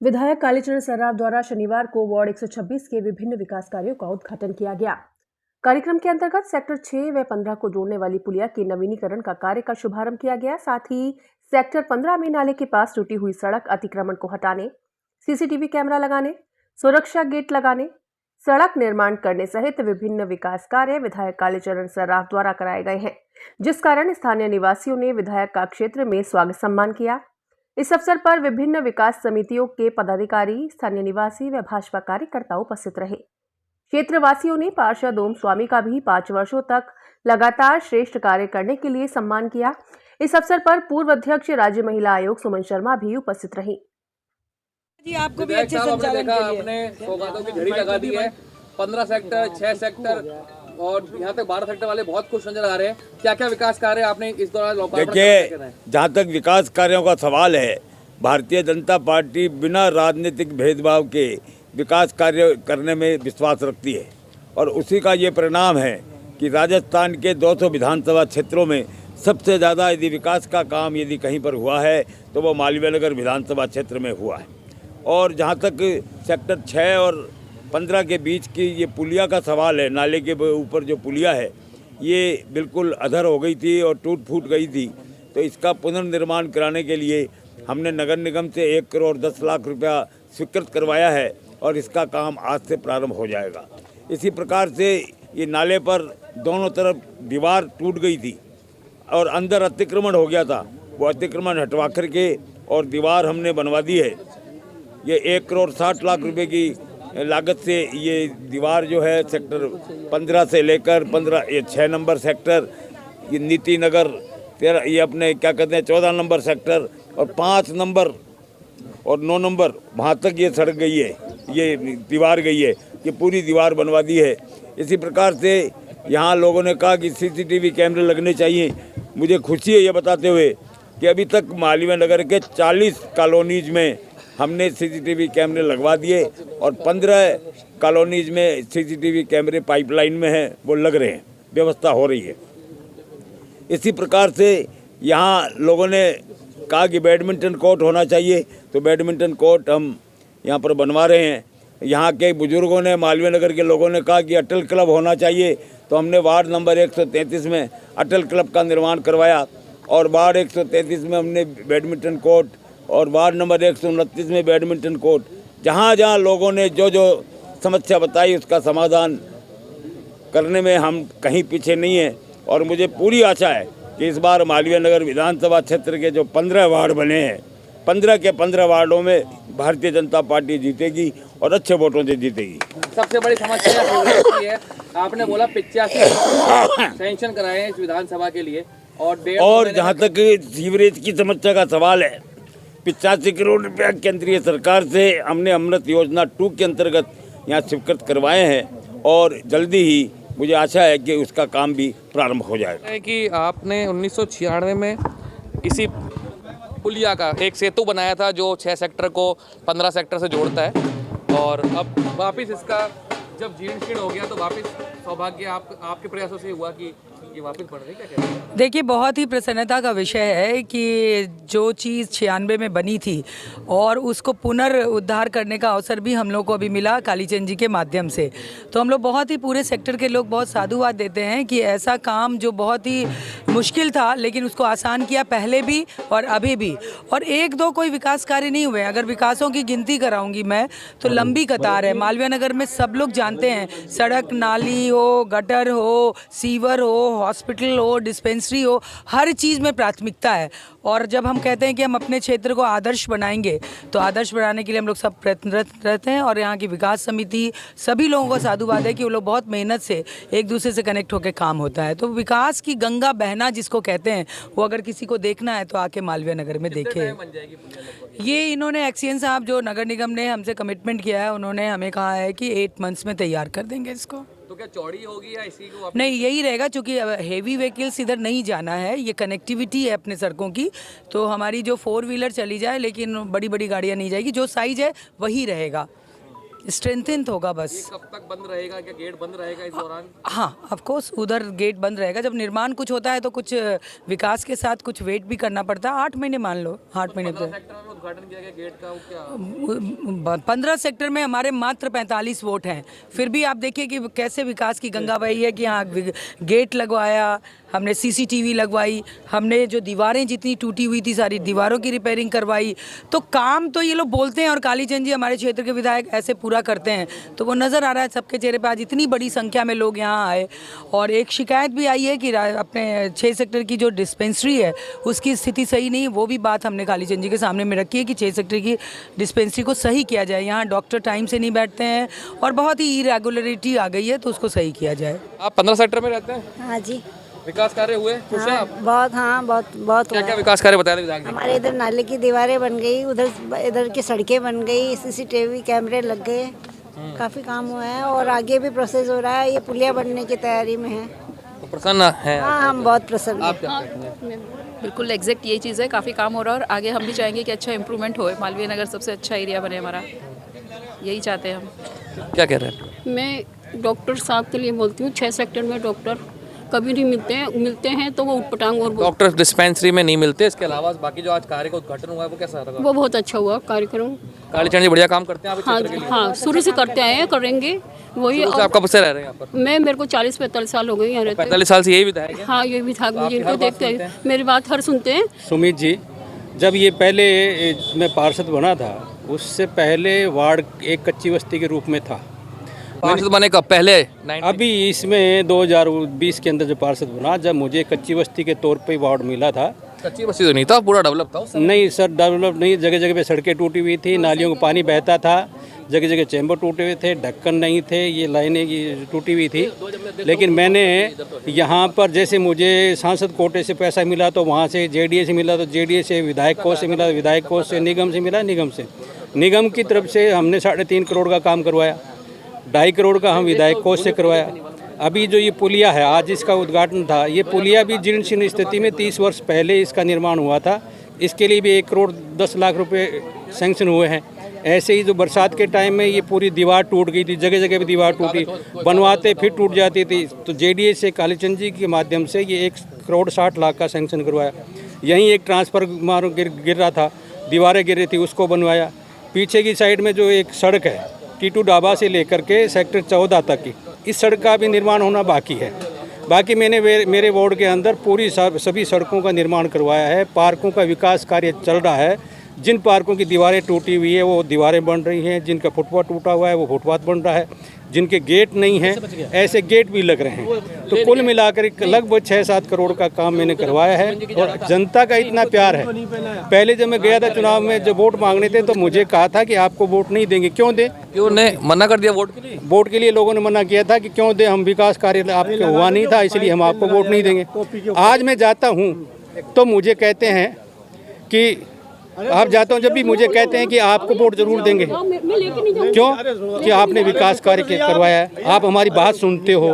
विधायक कालीचरण सर्राफ द्वारा शनिवार को वार्ड 126 के विभिन्न विकास कार्यों का उद्घाटन किया गया। कार्यक्रम के अंतर्गत सेक्टर 6 व 15 को जोड़ने वाली पुलिया के नवीनीकरण का कार्य का शुभारंभ किया गया। साथ ही सेक्टर 15 में नाले के पास टूटी हुई सड़क अतिक्रमण को हटाने, सीसीटीवी कैमरा लगाने, सुरक्षा गेट लगाने, सड़क निर्माण करने सहित विभिन्न विकास कार्य विधायक कालीचरण सर्राफ द्वारा कराए गए हैं, जिस कारण स्थानीय निवासियों ने विधायक का क्षेत्र में स्वागत सम्मान किया। इस अवसर पर विभिन्न विकास समितियों के पदाधिकारी, स्थानीय निवासी व भाजपा कार्यकर्ता उपस्थित रहे। क्षेत्रवासियों ने पार्षद ओम स्वामी का भी 5 वर्षों तक लगातार श्रेष्ठ कार्य करने के लिए सम्मान किया। इस अवसर पर पूर्व अध्यक्ष राज्य महिला आयोग सुमन शर्मा भी उपस्थित रही। जी, आपको भी अच्छे संचालन के लिए आपने सौगातों की घड़ी लगा दी है। 15 सेक्टर, 6 सेक्टर और यहाँ तक 12 सेक्टर वाले बहुत खुश नजर आ रहे हैं। क्या क्या विकास कार्य आपने इस दौरान लोकार्पण? देखिए, जहाँ तक विकास कार्यों का सवाल है, भारतीय जनता पार्टी बिना राजनीतिक भेदभाव के विकास कार्य करने में विश्वास रखती है और उसी का ये परिणाम है कि राजस्थान के 200 विधानसभा क्षेत्रों में सबसे ज़्यादा यदि विकास का काम यदि कहीं पर हुआ है तो वो मालवीय नगर विधानसभा क्षेत्र में हुआ है। और जहाँ तक सेक्टर 6 और 15 के बीच की ये पुलिया का सवाल है, नाले के ऊपर जो पुलिया है ये बिल्कुल अधर हो गई थी और टूट फूट गई थी, तो इसका पुनर्निर्माण कराने के लिए हमने नगर निगम से 1 करोड़ 10 लाख रुपया स्वीकृत करवाया है और इसका काम आज से प्रारंभ हो जाएगा। इसी प्रकार से ये नाले पर दोनों तरफ दीवार टूट गई थी और अंदर अतिक्रमण हो गया था, वो अतिक्रमण हटवा करके और दीवार हमने बनवा दी है। ये 1 करोड़ 60 लाख रुपए की लागत से ये दीवार जो है सेक्टर 15 से लेकर 6 नंबर सेक्टर, ये नीति नगर 13, ये अपने क्या कहते हैं 14 नंबर सेक्टर और 5 नंबर और 9 नंबर वहाँ तक ये सड़क गई है, ये दीवार गई है, ये पूरी दीवार बनवा दी है। इसी प्रकार से यहाँ लोगों ने कहा कि सीसीटीवी कैमरे लगने चाहिए। मुझे खुशी है ये बताते हुए कि अभी तक मालवीय नगर के 40 कॉलोनीज में हमने सीसीटीवी कैमरे लगवा दिए और 15 कॉलोनीज में सीसीटीवी कैमरे पाइपलाइन में हैं, वो लग रहे हैं, व्यवस्था हो रही है। इसी प्रकार से यहाँ लोगों ने कहा कि बैडमिंटन कोर्ट होना चाहिए, तो बैडमिंटन कोर्ट हम यहाँ पर बनवा रहे हैं। यहाँ के बुजुर्गों ने, मालवीय नगर के लोगों ने कहा कि अटल क्लब होना चाहिए, तो हमने वार्ड नंबर 133 में अटल क्लब का निर्माण करवाया और वार्ड 133 में हमने बैडमिंटन कोर्ट और वार्ड नंबर 129 में बैडमिंटन कोर्ट। जहाँ जहाँ लोगों ने जो जो समस्या बताई उसका समाधान करने में हम कहीं पीछे नहीं हैं और मुझे पूरी आशा है कि इस बार मालवीय नगर विधानसभा क्षेत्र के जो 15 वार्ड बने हैं, 15 के 15 वार्डों में भारतीय जनता पार्टी जीतेगी और अच्छे वोटों से जीतेगी। सबसे बड़ी समस्या सीवरेज है। आपने बोला 85 सैंक्शन कराए हैं इस विधानसभा के लिए और जहाँ तक सीवरेज की समस्या का सवाल है, 85 करोड़ रुपया केंद्रीय सरकार से हमने अमृत योजना 2 के अंतर्गत यहाँ स्वीकृत करवाए हैं और जल्दी ही मुझे आशा है कि उसका काम भी प्रारंभ हो जाएगा। कि आपने 1996 में इसी पुलिया का एक सेतु बनाया था जो 6 सेक्टर को 15 सेक्टर से जोड़ता है और अब वापस इसका जब जीर्ण शीर्ण हो गया तो वापस सौभाग्य आपके प्रयासों से हुआ कि ये वापस बढ़ रही क्या? देखिए, बहुत ही प्रसन्नता का विषय है कि जो चीज़ 96 में बनी थी और उसको पुनर्उद्धार करने का अवसर भी हम लोग को अभी मिला कालीचंद जी के माध्यम से। तो हम लोग बहुत ही पूरे सेक्टर के लोग बहुत साधुवाद देते हैं कि ऐसा काम जो बहुत ही मुश्किल था लेकिन उसको आसान किया पहले भी और अभी भी। और 1-2 कोई विकास कार्य नहीं हुए। अगर विकासों की गिनती कराऊंगी मैं तो लंबी कतार है। मालवीय नगर में सब लोग जानते हैं, सड़क, नाली हो, गटर हो, सीवर हो, हॉस्पिटल हो, डिस्पेंसरी हो, हर चीज़ में प्राथमिकता है। और जब हम कहते हैं कि हम अपने क्षेत्र को आदर्श बनाएंगे तो आदर्श बनाने के लिए हम लोग सब प्रयत्नरत रहते हैं और यहाँ की विकास समिति सभी लोगों को साधुवाद है कि वो लोग बहुत मेहनत से एक दूसरे से कनेक्ट होकर काम होता है। तो विकास की गंगा बहना जिसको कहते हैं, वो अगर किसी को देखना है तो आके मालवीय नगर में देखे। ये इन्होंने एक्सीएन साहब जो नगर निगम ने हमसे कमिटमेंट किया है, उन्होंने हमें कहा है कि 8 मंथ्स में तैयार कर देंगे इसको। तो क्या चौड़ी होगी या इसी को नहीं, यही रहेगा क्योंकि हेवी व्हीकल्स इधर नहीं जाना है, ये कनेक्टिविटी है अपने सड़कों की। तो हमारी जो 4 व्हीलर चली जाए लेकिन बड़ी बड़ी गाड़ियाँ नहीं जाएगी, जो साइज है वही रहेगा, स्ट्रेंथन होगा बस। ये कब तक बंद रहेगा? क्या गेट बंद रहेगा इस दौरान? हाँ, ऑफ कोर्स उधर गेट बंद रहेगा। जब निर्माण कुछ होता है तो कुछ विकास के साथ कुछ वेट भी करना पड़ता है। 8 महीने मान लो, 8 महीने तो उद्घाटन किया गया गेट का, वो क्या 15 सेक्टर में हमारे मात्र 45 वोट हैं, फिर भी आप देखिए कि कैसे विकास की गंगा बही है कि हाँ गेट लगवाया, हमने सीसीटीवी लगवाई, हमने जो दीवारें जितनी टूटी हुई थी सारी दीवारों की रिपेयरिंग करवाई। तो काम तो ये लोग बोलते हैं और कालीचंद जी हमारे क्षेत्र के विधायक ऐसे पूरा करते हैं, तो वो नज़र आ रहा है सबके चेहरे पे। आज इतनी बड़ी संख्या में लोग यहाँ आए और एक शिकायत भी आई है कि अपने 6 सेक्टर की जो डिस्पेंसरी है उसकी स्थिति सही नहीं, वो भी बात हमने कालीचंद जी के सामने में रखी है कि 6 सेक्टर की डिस्पेंसरी को सही किया जाए। यहाँ डॉक्टर टाइम से नहीं बैठते हैं और बहुत ही इरेगुलरिटी आ गई है, तो उसको सही किया जाए। आप 15 सेक्टर में रहते हैं? हाँ जी। विकास कार्य हुए? खुश हैं आप? बहुत क्या हुआ क्या है। विकास कार्य बताया विधायक ने? हमारे इधर नाले की दीवारें बन गई, इधर की सड़कें बन गई, सीसीटीवी कैमरे लग गए, काफ़ी काम हुआ है और आगे भी प्रोसेस हो रहा है। ये पुलिया बनने की तैयारी में है। तो प्रसन्न है? हाँ, हम बहुत प्रसन्न आप हैं। क्या कहते हैं? बिल्कुल एग्जैक्ट यही चीज़ है, काफ़ी काम हो रहा है और आगे हम भी चाहेंगे कि अच्छा इम्प्रूवमेंट हो, मालवीय नगर सबसे अच्छा एरिया बने हमारा, यही चाहते हैं हम। क्या कह रहे हैं? मैं डॉक्टर साहब के लिए बोलती हूँ। 6 सेक्टर में डॉक्टर कभी नहीं मिलते हैं तो वो उटपटांग और डॉक्टर डिस्पेंसरी में नहीं मिलते, इसके अलावा बाकी जो आज कार्य का उद्घाटन हुआ है वो कैसा रहा? वो बहुत अच्छा हुआ कार्यक्रम। कालीचंद जी बढ़िया काम करते हैं आप इस हाँ क्षेत्र के लिए? हाँ, शुरू से करते आए हैं, करेंगे वही। शुरू से आप कब से रह रहे हैं यहाँ पर? मेरे को 40-45 साल हो गए यहाँ रहते। 45 साल से यही विधायक है? हाँ, ये विधायक मुझे आपकी इनको हर बात देखते सुनते हैं, मेरी बात हर सुनते हैं। सुमित जी, जब ये पहले मैं पार्षद बना था, उससे पहले वार्ड एक कच्ची बस्ती के रूप में था। पार्षद बने कब? पहले अभी इसमें 2020 के अंदर जो पार्षद बना, जब मुझे कच्ची बस्ती के तौर पे वार्ड मिला था। कच्ची बस्ती तो नहीं था, पूरा डेवलप था उस समय? नहीं सर, डेवलप नहीं, जगह जगह पे सड़कें टूटी हुई थी, नालियों को पानी बहता था, जगह जगह चैम्बर टूटे हुए थे, ढक्कन नहीं थे, ये लाइनें की टूटी हुई थी। लेकिन मैंने यहाँ पर जैसे मुझे सांसद कोटे से पैसा मिला तो वहाँ से जेडीए से मिला, तो जेडीए से विधायक कोष से मिला, विधायक कोष से निगम से मिला, निगम की तरफ से हमने 3.5 करोड़ का काम करवाया, 2.5 करोड़ का हम विधायक कोष से करवाया। अभी जो ये पुलिया है, आज इसका उद्घाटन था, ये पुलिया भी जीर्ण शीर्ण स्थिति में 30 वर्ष पहले इसका निर्माण हुआ था। इसके लिए भी 1 करोड़ 10 लाख रुपए सैंक्शन हुए हैं। ऐसे ही जो बरसात के टाइम में ये पूरी दीवार टूट गई थी, जगह जगह भी दीवार टूटी, बनवाते फिर टूट जाती थी, तो जेडीए से कालीचंद जी के माध्यम से ये 1 करोड़ 60 लाख का सैंक्शन करवाया। यहीं एक ट्रांसफार्मर गिर रहा था, दीवारें गिर रही थी, उसको बनवाया। पीछे की साइड में जो एक सड़क है टीटू ढाबा से लेकर के सेक्टर 14 तक की, इस सड़क का भी निर्माण होना बाकी है। बाकी मैंने मेरे वार्ड के अंदर पूरी सभी सड़कों का निर्माण करवाया है। पार्कों का विकास कार्य चल रहा है। जिन पार्कों की दीवारें टूटी हुई है वो दीवारें बन रही हैं, जिनका फुटपाथ टूटा हुआ है वो फुटपाथ बन रहा है, जिनके गेट नहीं हैं ऐसे गेट भी लग रहे हैं। तो कुल मिलाकर लगभग 6-7 करोड़ का काम मैंने करवाया है और जनता का इतना प्यार है। पहले जब मैं गया था चुनाव में, जब वोट मांगने थे तो मुझे कहा था कि आपको वोट नहीं देंगे। क्यों दें? क्यों ने मना कर दिया वोट के लिए? वोट के लिए लोगों ने मना किया था कि क्यों दें, हम विकास कार्य आपके हुआ नहीं था इसलिए हम आपको वोट नहीं देंगे। आज मैं जाता हूँ तो मुझे कहते हैं कि आप जाता हूँ, जब भी मुझे कहते हैं कि आपको वोट जरूर देंगे। क्यों? कि आपने विकास कार्य करवाया है, आप हमारी बात सुनते हो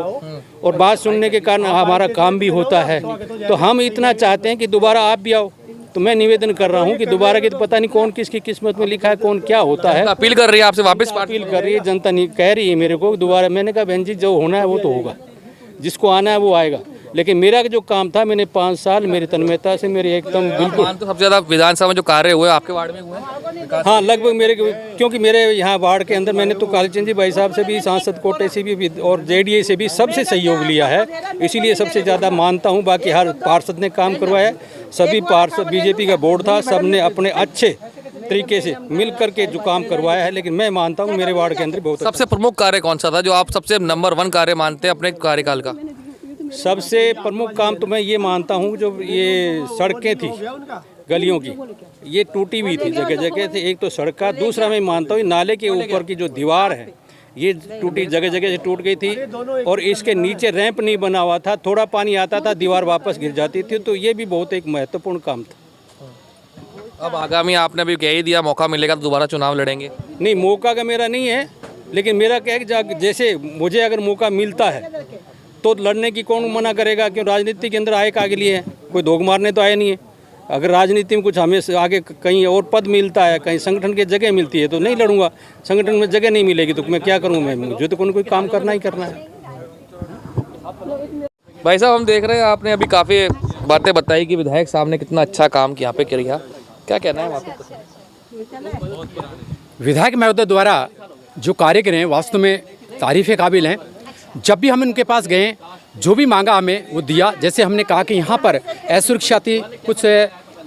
और बात सुनने के कारण हमारा काम भी होता है। तो हम इतना चाहते हैं कि दोबारा आप भी आओ। तो मैं निवेदन कर रहा हूँ कि दोबारा की तो पता नहीं कौन किसकी किस्मत में लिखा है, कौन क्या होता है। अपील कर रही है आपसे वापस? अपील कर रही है जनता, नहीं कह रही है मेरे को दोबारा। मैंने कहा बहन जी, जो होना है वो तो होगा, जिसको आना है वो आएगा। लेकिन मेरा जो काम था, मैंने 5 साल मेरी तन्मयता से मेरे एकदम बिल्कुल। तो सबसे ज़्यादा विधानसभा में जो कार्य हुए आपके वार्ड में हुए? हाँ, लगभग मेरे, क्योंकि मेरे यहाँ वार्ड के अंदर मैंने तो कालीचंद जी भाई साहब से भी, सांसद कोटे से भी और जेडीए से भी सबसे सहयोग लिया है, इसीलिए सबसे ज़्यादा मानता हूँ। बाकी हर पार्षद ने काम करवाया, सभी पार्षद, बीजेपी का बोर्ड था, सब ने अपने अच्छे तरीके से मिल करके जो काम करवाया है। लेकिन मैं मानता हूँ मेरे वार्ड के अंदर बहुत सबसे प्रमुख कार्य कौन सा था जो आप सबसे नंबर 1 कार्य मानते हैं अपने कार्यकाल का? सबसे प्रमुख काम तो मैं ये मानता हूँ, जो ये सड़कें थी गलियों की, ये टूटी हुई थी जगह जगह से। एक तो सड़क का, दूसरा मैं मानता हूँ नाले के ऊपर की जो दीवार है ये टूटी, जगह जगह से टूट गई थी और इसके नीचे रैंप नहीं बना हुआ था, थोड़ा पानी आता था दीवार वापस गिर जाती थी। तो ये भी बहुत एक महत्वपूर्ण काम था। अब आगामी आपने भी कह ही दिया, मौका मिलेगा तो दोबारा चुनाव लड़ेंगे? नहीं, मौका का मेरा नहीं है, लेकिन मेरा क्या है कि जैसे मुझे अगर मौका मिलता है तो लड़ने की कौन मना करेगा। क्यों? राजनीति के अंदर आए कागे लिए है, कोई धोख मारने तो आए नहीं है। अगर राजनीति में कुछ हमें आगे कहीं और पद मिलता है, कहीं संगठन की जगह मिलती है तो नहीं लड़ूंगा। संगठन में जगह नहीं मिलेगी तो मैं क्या करूँ? मुझे तो कोई काम करना ही करना है। भाई साहब, हम देख रहे हैं आपने अभी काफ़ी बातें बताई कि विधायक साहब ने कितना अच्छा काम यहाँ पे किया, क्या कहना है आपको? विधायक महोदय द्वारा जो कार्य करे हैं वास्तव में तारीफ़ काबिल हैं। जब भी हम उनके पास गए, जो भी मांगा हमें वो दिया। जैसे हमने कहा कि यहाँ पर असुरक्षा थी, कुछ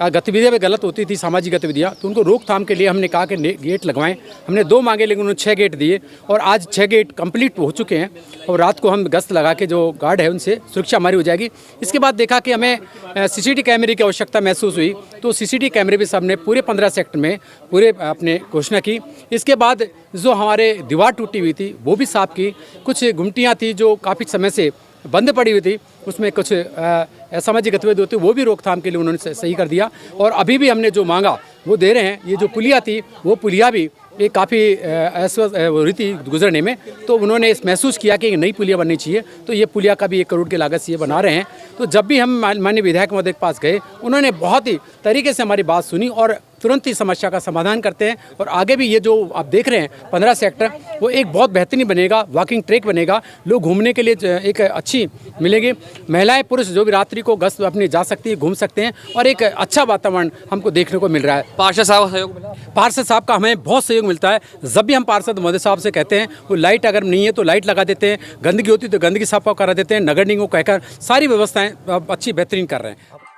गतिविधियाँ भी गलत होती थी, सामाजिक गतिविधियाँ, तो उनको रोकथाम के लिए हमने कहा कि गेट लगवाएं। हमने 2 मांगे लेकिन उन्होंने 6 गेट दिए और आज 6 गेट कंप्लीट हो चुके हैं और रात को हम गश्त लगा के जो गार्ड है उनसे सुरक्षा हमारी हो जाएगी। इसके बाद देखा कि हमें सीसीटीवी कैमरे की आवश्यकता महसूस हुई, तो सीसीटीवी कैमरे भी सबने पूरे 15 सेक्टर में पूरे अपने घोषणा की। इसके बाद जो हमारे दीवार टूटी हुई थी वो भी साफ की। कुछ गुमटियाँ थी जो काफ़ी समय से बंद पड़ी हुई थी, उसमें कुछ असामाजिक गतिविधि होती वो भी रोकथाम के लिए उन्होंने सही कर दिया। और अभी भी हमने जो मांगा वो दे रहे हैं। ये जो पुलिया थी वो पुलिया भी ये काफ़ी अस्वस्थ हो रही थी गुजरने में, तो उन्होंने इस महसूस किया कि एक नई पुलिया बननी चाहिए, तो ये पुलिया का भी 1 करोड़ की लागत से ये बना रहे हैं। तो जब भी हम माननीय विधायक महोदय के पास गए, उन्होंने बहुत ही तरीके से हमारी बात सुनी और तुरंत ही समस्या का समाधान करते हैं। और आगे भी ये जो आप देख रहे हैं 15 सेक्टर वो एक बहुत बेहतरीन बनेगा, वॉकिंग ट्रैक बनेगा, लोग घूमने के लिए एक अच्छी मिलेगी। महिलाएं पुरुष जो भी रात्रि को गश्त अपनी जा सकती है, घूम सकते हैं और एक अच्छा वातावरण हमको देखने को मिल रहा है। पार्षद साहब का सहयोग मिला? पार्षद साहब का हमें बहुत सहयोग मिलता है। जब भी हम पार्षद महोदय साहब से कहते हैं, वो लाइट अगर नहीं है तो लाइट लगा देते हैं, गंदगी होती तो गंदगी साफ करा देते हैं, नगर निगम को कहकर सारी व्यवस्थाएं अच्छी बेहतरीन कर रहे हैं।